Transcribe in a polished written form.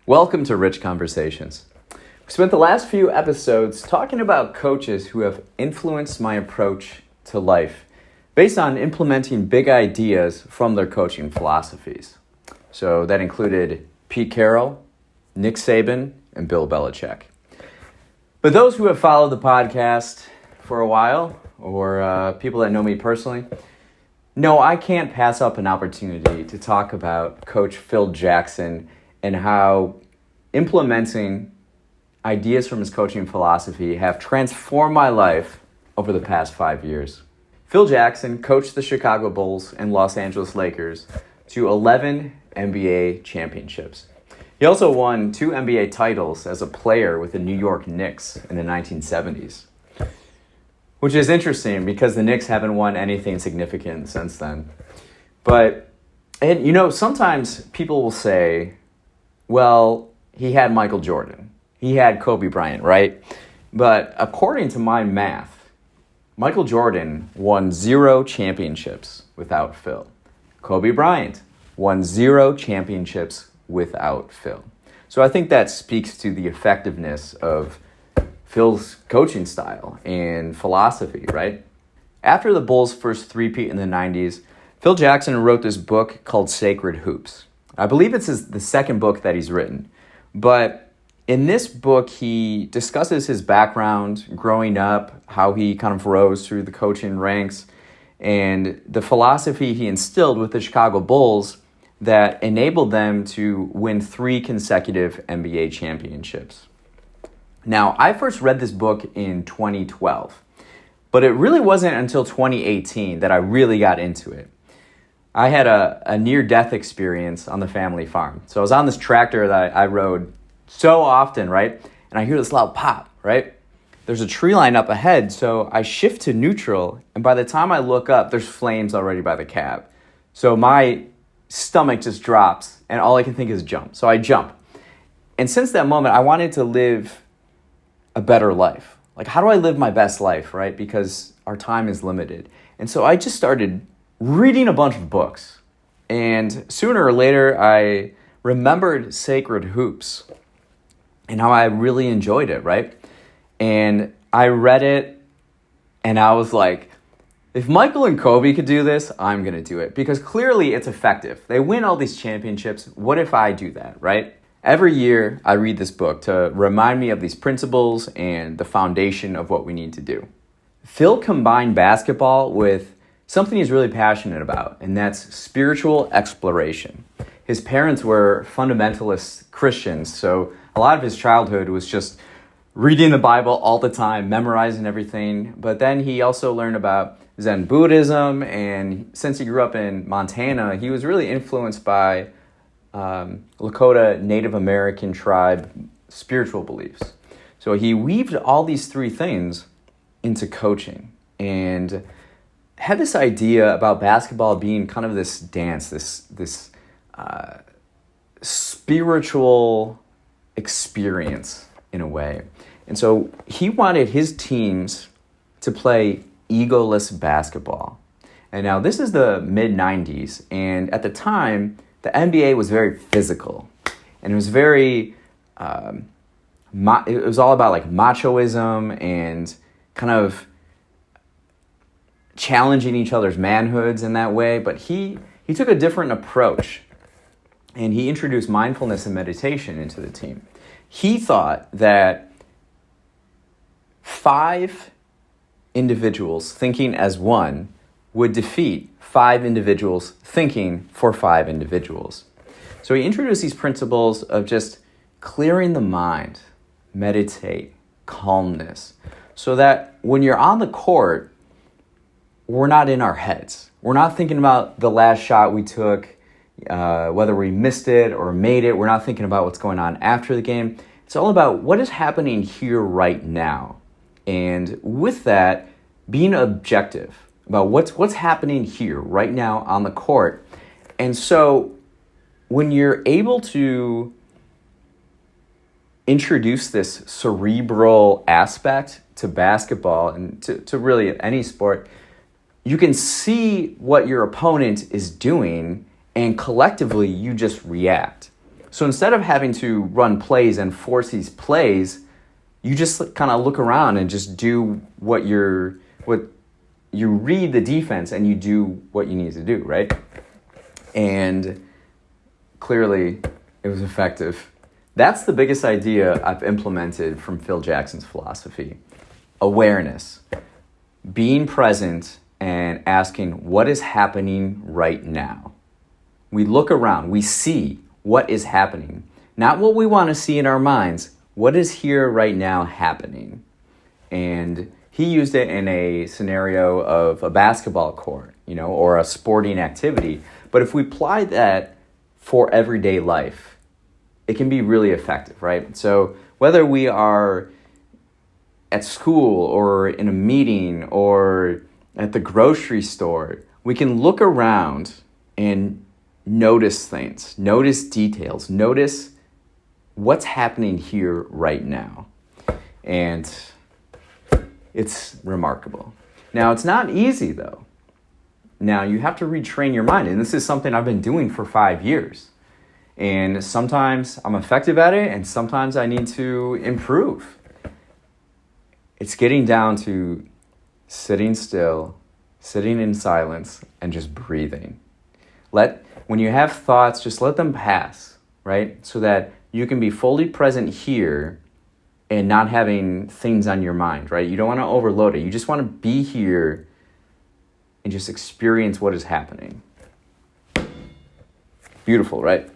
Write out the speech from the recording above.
Welcome to Rich Conversations. We spent the last few episodes talking about coaches who have influenced my approach to life based on implementing big ideas from their coaching philosophies. So that included Pete Carroll, Nick Saban, and Bill Belichick. But those who have followed the podcast for a while, or people that know me personally, know I can't pass up an opportunity to talk about Coach Phil Jackson and how implementing ideas from his coaching philosophy have transformed my life over the past 5 years. Phil Jackson coached the Chicago Bulls and Los Angeles Lakers to 11 NBA championships. He also won 2 NBA titles as a player with the New York Knicks in the 1970s, which is interesting because the Knicks haven't won anything significant since then. Sometimes people will say, well, he had Michael Jordan. He had Kobe Bryant, right? But according to my math, Michael Jordan won 0 championships without Phil. Kobe Bryant won 0 championships without Phil. So I think that speaks to the effectiveness of Phil's coaching style and philosophy, right? After the Bulls' first three-peat in the 90s, Phil Jackson wrote this book called Sacred Hoops. I believe it's the second book that he's written. But in this book, he discusses his background growing up, how he kind of rose through the coaching ranks, and the philosophy he instilled with the Chicago Bulls that enabled them to win 3 consecutive NBA championships. Now, I first read this book in 2012, but it really wasn't until 2018 that I really got into it. I had a near-death experience on the family farm. So I was on this tractor that I rode so often, right? And I hear this loud pop, right? There's a tree line up ahead, so I shift to neutral, and by the time I look up, there's flames already by the cab. So my stomach just drops, and all I can think is jump. So I jump. And since that moment, I wanted to live a better life. Like, how do I live my best life, right? Because our time is limited. And so I just started reading a bunch of books. And sooner or later, I remembered Sacred Hoops and how I really enjoyed it, right? And I read it, and I was like, if Michael and Kobe could do this, I'm going to do it. Because clearly it's effective. They win all these championships. What if I do that, right? Every year, I read this book to remind me of these principles and the foundation of what we need to do. Phil combined basketball with something he's really passionate about, and that's spiritual exploration. His parents were fundamentalist Christians, so a lot of his childhood was just reading the Bible all the time, memorizing everything. But then he also learned about Zen Buddhism, and since he grew up in Montana, he was really influenced by Lakota Native American tribe spiritual beliefs. So he weaved all these 3 things into coaching and had this idea about basketball being kind of this dance, this spiritual experience in a way. And so he wanted his teams to play egoless basketball. And now this is the mid-90s, and at the time, the NBA was very physical, and it was very, it was all about like machoism and kind of challenging each other's manhoods in that way. But he took a different approach, and he introduced mindfulness and meditation into the team. He thought that 5 individuals thinking as one would defeat 5 individuals thinking for 5 individuals. So he introduced these principles of just clearing the mind, meditate, calmness, so that when you're on the court, we're not in our heads. We're not thinking about the last shot we took, whether we missed it or made it. We're not thinking about what's going on after the game. It's all about what is happening here right now. And with that, being objective about what's happening here right now on the court. And so when you're able to introduce this cerebral aspect to basketball and to really any sport, you can see what your opponent is doing, and collectively you just react. So instead of having to run plays and force these plays, you just kind of look around and just do what you read the defense and you do what you need to do, right? And clearly it was effective. That's the biggest idea I've implemented from Phil Jackson's philosophy. Awareness. Being present and asking what is happening right now. We look around, we see what is happening. Not what we want to see in our minds, what is here right now happening. And he used it in a scenario of a basketball court, or a sporting activity. But if we apply that for everyday life, it can be really effective, right? So whether we are at school or in a meeting or at the grocery store, we can look around and notice things, notice details, notice what's happening here right now. And it's remarkable. Now, it's not easy, though. Now, you have to retrain your mind. And this is something I've been doing for 5 years. And sometimes I'm effective at it, and sometimes I need to improve. It's getting down to sitting still, sitting in silence, and just breathing. When you have thoughts, just let them pass, right? So that you can be fully present here and not having things on your mind, right? You don't want to overload it. You just want to be here and just experience what is happening. Beautiful, right?